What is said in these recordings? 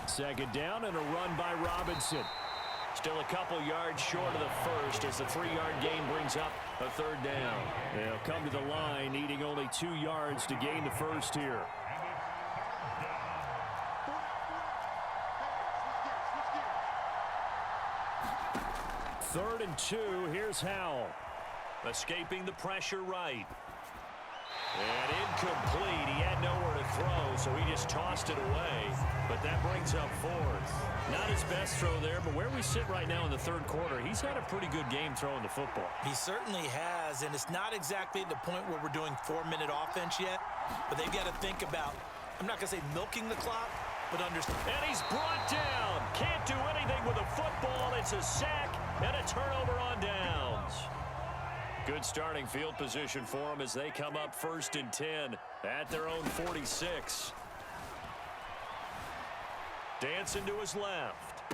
Second down and a run by Robinson. Still a couple yards short of the first as the 3-yard gain brings up a third down. They'll come to the line needing only 2 yards to gain the first here. Third and 2. Here's Howell. Escaping the pressure right. And incomplete. He had nowhere to throw, so he just tossed it away. But that brings up fourth. Not his best throw there, but where we sit right now in the third quarter, he's had a pretty good game throwing the football. He certainly has, and it's not exactly at the point where we're doing 4-minute offense yet, but they've got to think about, I'm not going to say milking the clock, but understand. And he's brought down. Can't do anything with a football. It's a sack and a turnover on downs. Good starting field position for them as they come up 1st and 10 at their own 46. Dancing to his left.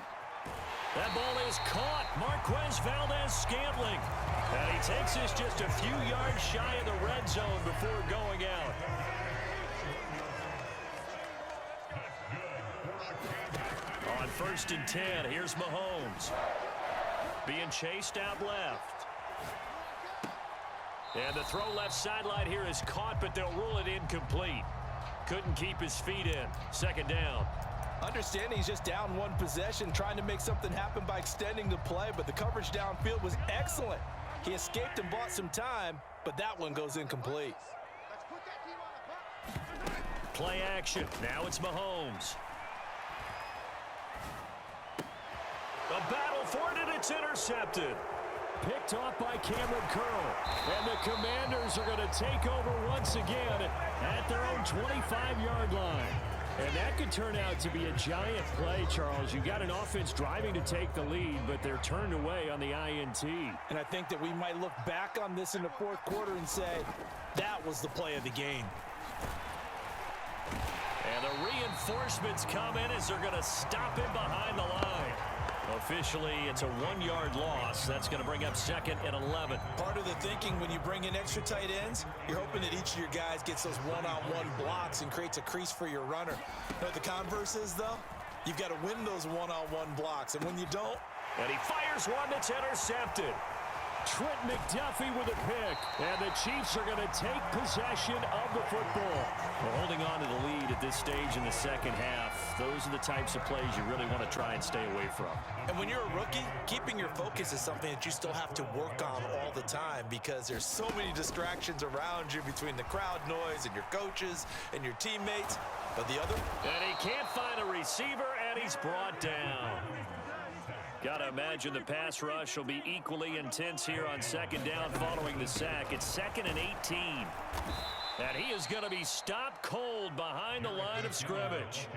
That ball is caught. Marquez Valdez-Scantling. And he takes us just a few yards shy of the red zone before going out. On 1st and 10, here's Mahomes. Being chased out left. And the throw left sideline here is caught, but they'll rule it incomplete. Couldn't keep his feet in. Second down. Understanding he's just down one possession, trying to make something happen by extending the play, but the coverage downfield was excellent. He escaped and bought some time, but that one goes incomplete. Play action. Now it's Mahomes. A battle for it, and it's intercepted. Picked off by Cameron Curl. And the Commanders are going to take over once again at their own 25-yard line. And that could turn out to be a giant play, Charles. You got an offense driving to take the lead, but they're turned away on the INT. And I think that we might look back on this in the fourth quarter and say, that was the play of the game. And the reinforcements come in as they're going to stop him behind the line. Officially, it's a 1-yard loss. That's going to bring up 2nd and 11. Part of the thinking when you bring in extra tight ends, you're hoping that each of your guys gets those one-on-one blocks and creates a crease for your runner. You know what the converse is, though? You've got to win those one-on-one blocks, and when you don't... And he fires one that's intercepted. Trent McDuffie with a pick. And the Chiefs are going to take possession of the football. Well, holding on to the lead at this stage in the second half, those are the types of plays you really want to try and stay away from. And when you're a rookie, keeping your focus is something that you still have to work on all the time because there's so many distractions around you between the crowd noise and your coaches and your teammates. But the other... And he can't find a receiver, and he's brought down. Got to imagine the pass rush will be equally intense here on 2nd down following the sack. It's 2nd and 18. And he is going to be stopped cold behind the line of scrimmage.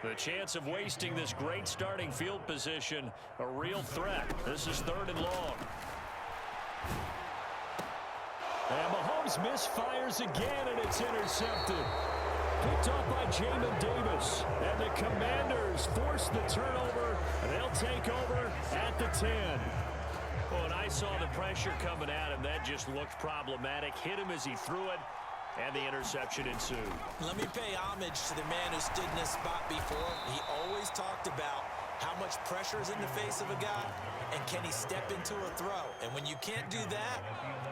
The chance of wasting this great starting field position, a real threat. This is 3rd and long. And Mahomes misfires again, and it's intercepted. Picked off by Jamin Davis. And the Commanders force the turnover, and they'll take over at the 10. Well, when I saw the pressure coming at him, that just looked problematic. Hit him as he threw it, and the interception ensued. Let me pay homage to the man who stood in this spot before. He always talked about how much pressure is in the face of a guy, and can he step into a throw? And when you can't do that,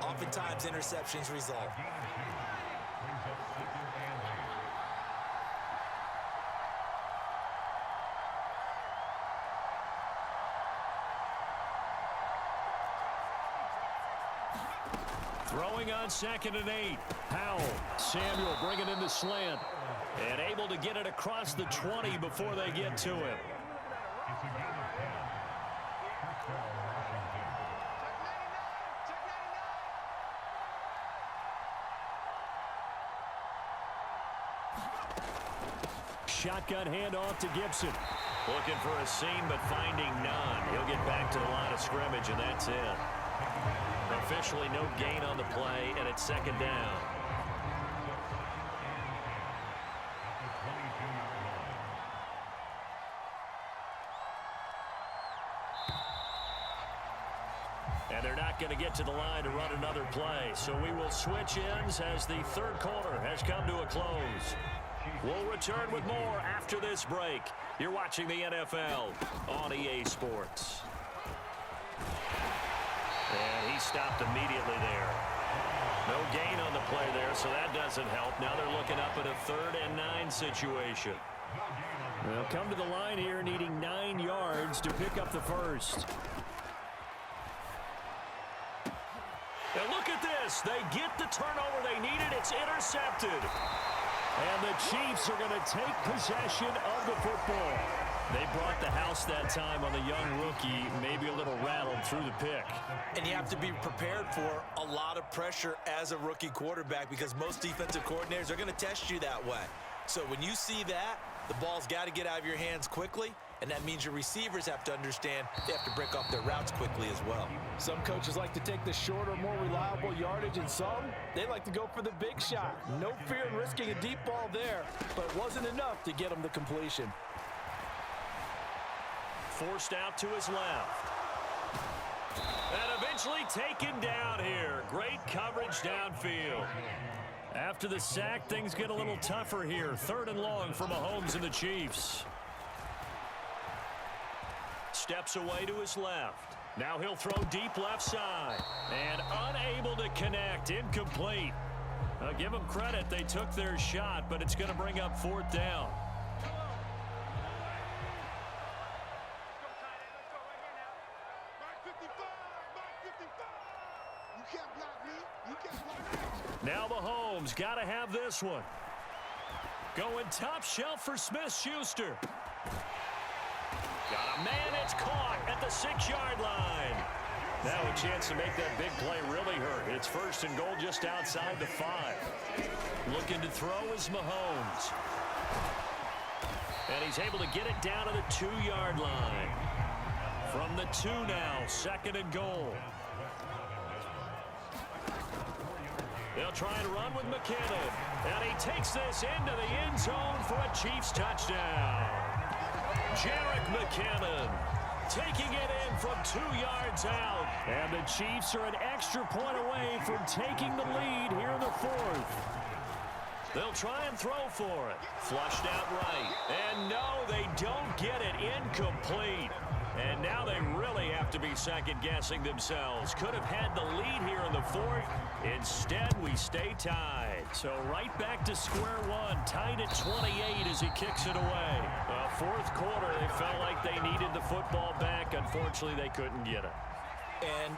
oftentimes interceptions result. Throwing on 2nd and 8. Howell. Samuel bringing in the slant. And able to get it across the 20 before they get to him. Shotgun handoff to Gibson. Looking for a seam, but finding none. He'll get back to the line of scrimmage, and that's it. Officially no gain on the play, and it's 2nd down. And they're not going to get to the line to run another play, so we will switch ends as the third quarter has come to a close. We'll return with more after this break. You're watching the NFL on EA Sports. And he stopped immediately there. No gain on the play there, so that doesn't help. Now they're looking up at a 3rd and 9 situation. They'll come to the line here needing 9 yards to pick up the first. And look at this. They get the turnover they needed. It's intercepted. And the Chiefs are going to take possession of the football. They brought the house that time on the young rookie, maybe a little rattled through the pick. And you have to be prepared for a lot of pressure as a rookie quarterback because most defensive coordinators are going to test you that way. So when you see that, the ball's got to get out of your hands quickly, and that means your receivers have to understand they have to break off their routes quickly as well. Some coaches like to take the shorter, more reliable yardage, and some, they like to go for the big shot. No fear in risking a deep ball there, but it wasn't enough to get them the completion. Forced out to his left. And eventually taken down here. Great coverage downfield. After the sack, things get a little tougher here. 3rd and long for Mahomes and the Chiefs. Steps away to his left. Now he'll throw deep left side. And unable to connect. Incomplete. Give them credit. They took their shot, but it's going to bring up 4th down. Now Mahomes got to have this one. Going top shelf for Smith-Schuster. Got a man, it's caught at the 6-yard line. Now a chance to make that big play really hurt. It's 1st and goal just outside the 5. Looking to throw is Mahomes. And he's able to get it down to the 2-yard line. From the 2 now, 2nd and goal. They'll try and run with McKinnon. And he takes this into the end zone for a Chiefs touchdown. Jerick McKinnon taking it in from 2 yards out. And the Chiefs are an extra point away from taking the lead here in the 4th. They'll try and throw for it. Flushed out right. And no, they don't get it. Incomplete. And now they really have to be second-guessing themselves. Could have had the lead here in the 4th. Instead, we stay tied. So right back to square one. Tied at 28 as he kicks it away. 4th quarter, they felt like they needed the football back. Unfortunately, they couldn't get it. And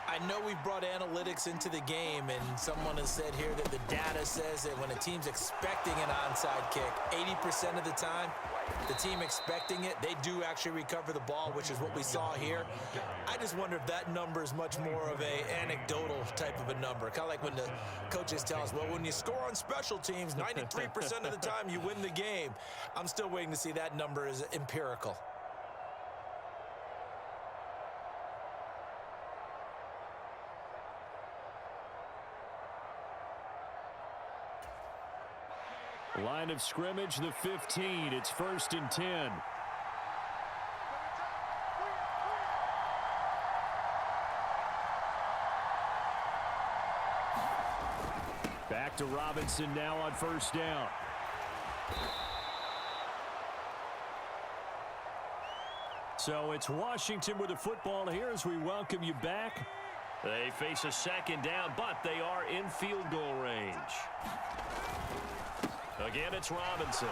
I know we've brought analytics into the game, and someone has said here that the data says that when a team's expecting an onside kick, 80% of the time, the team expecting it, they do actually recover the ball, which is what we saw here. I just wonder if that number is much more of a anecdotal type of a number. Kind of like when the coaches tell us, well, when you score on special teams, 93% of the time you win the game. I'm still waiting to see that number is empirical. Line of scrimmage, the 15. It's 1st and 10. Back to Robinson now on 1st down. So it's Washington with the football here as we welcome you back. They face a 2nd down, but they are in field goal range. Again, it's Robinson.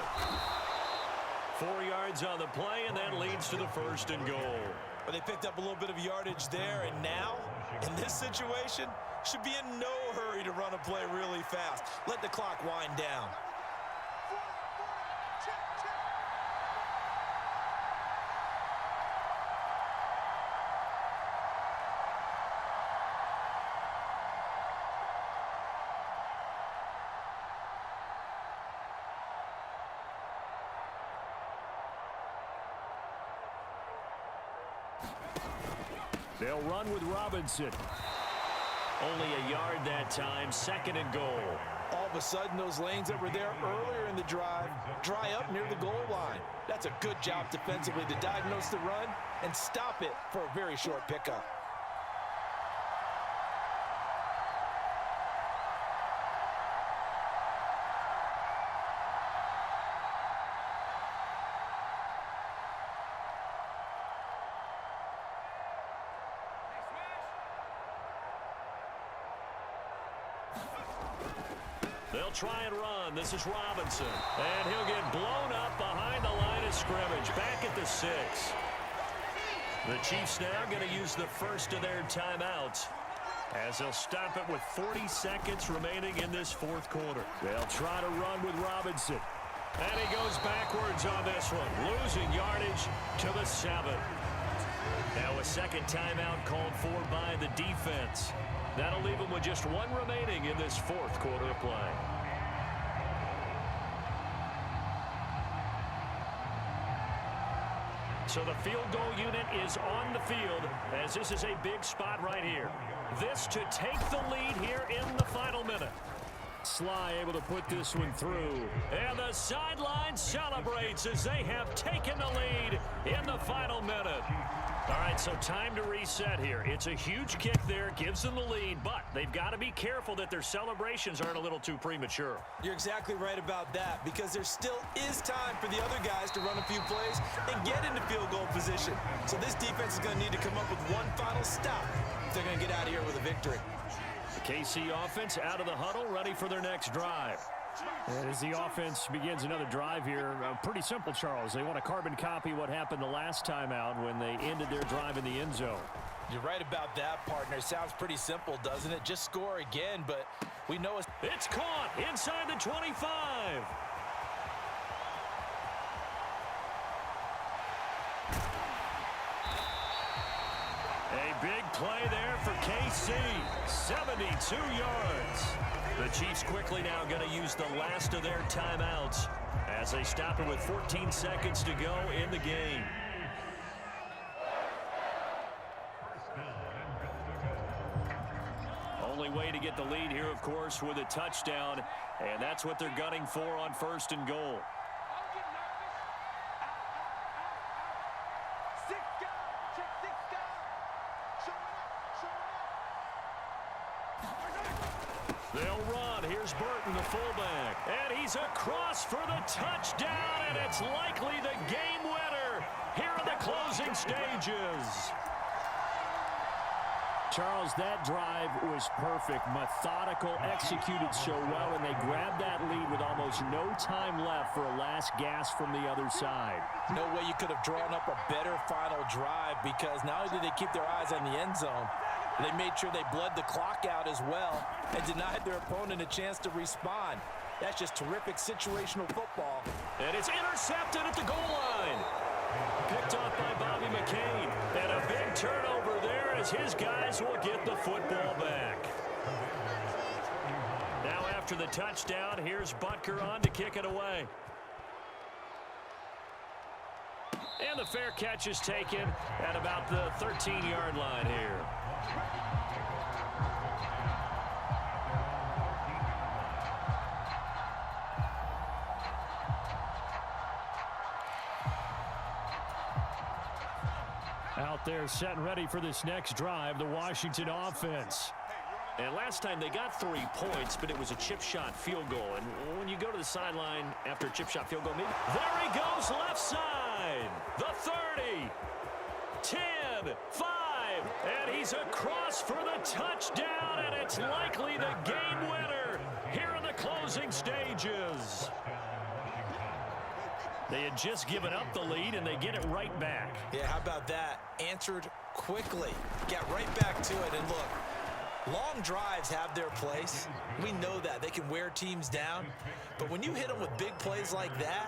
4 yards on the play, and that leads to the 1st and goal. But they picked up a little bit of yardage there, and now, in this situation, should be in no hurry to run a play really fast. Let the clock wind down. They'll run with Robinson. Only a yard that time, 2nd and goal. All of a sudden, those lanes that were there earlier in the drive dry up near the goal line. That's a good job defensively to diagnose the run and stop it for a very short pickup. They'll try and run. This is Robinson. And he'll get blown up behind the line of scrimmage. Back at the 6. The Chiefs now going to use the first of their timeouts, as they'll stop it with 40 seconds remaining in this fourth quarter. They'll try to run with Robinson. And he goes backwards on this one, losing yardage to the 7. Now a second timeout called for by the defense. That'll leave them with just one remaining in this fourth quarter of play. So the field goal unit is on the field, as this is a big spot right here. This to take the lead here in the final minute. Sly able to put this one through. And the sideline celebrates as they have taken the lead in the final minute. All right, so time to reset here. It's a huge kick there, gives them the lead, but they've got to be careful that their celebrations aren't a little too premature. You're exactly right about that, because there still is time for the other guys to run a few plays and get into field goal position. So this defense is going to need to come up with one final stop if they're going to get out of here with a victory. The KC offense out of the huddle, ready for their next drive. And as the offense begins another drive here, pretty simple, Charles. They want to carbon copy what happened the last time out when they ended their drive in the end zone. You're right about that, partner. Sounds pretty simple, doesn't it? Just score again, but we know it's caught inside the 25. A big play there for KC. 72 yards. The Chiefs quickly now going to use the last of their timeouts as they stop it with 14 seconds to go in the game. Only way to get the lead here, of course, with a touchdown, and that's what they're gunning for on 1st and goal. They'll run. Here's Burton, the fullback. And he's across for the touchdown, and it's likely the game winner here in the closing stages. Charles, that drive was perfect, methodical, executed so well, and they grabbed that lead with almost no time left for a last gasp from the other side. no way you could have drawn up a better final drive, because not only did they keep their eyes on the end zone, they made sure they bled the clock out as well and denied their opponent a chance to respond. That's just terrific situational football. And it's intercepted at the goal line. Picked off by Bobby McCain. And a big turnover there as his guys will get the football back. Now after the touchdown, here's Butker on to kick it away. And the fair catch is taken at about the 13-yard line here. Out there set and ready for this next drive, the Washington offense. And last time they got 3 points, but it was a chip shot field goal. And when you go to the sideline after a chip shot field goal, maybe there he goes left side. The 30, 10, 5, and he's across for the touchdown, and it's likely the game winner here in the closing stages. They had just given up the lead, and they get it right back. Yeah, how about that? Answered quickly. Got right back to it, and look, long drives have their place. We know that. They can wear teams down. But when you hit them with big plays like that,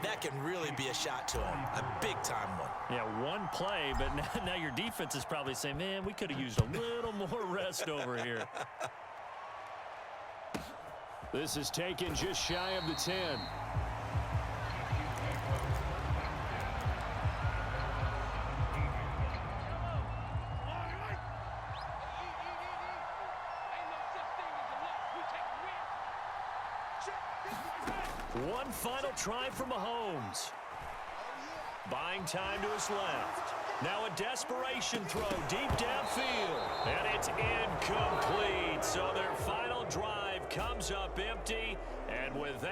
that can really be a shot to them. A big-time one. Yeah, one play, but now your defense is probably saying, man, we could have used a little more rest over here. This is taken just shy of the 10. One final try for Mahomes. Buying time to his left. Now a desperation throw deep downfield. And it's incomplete. So their final drive comes up empty. And with that,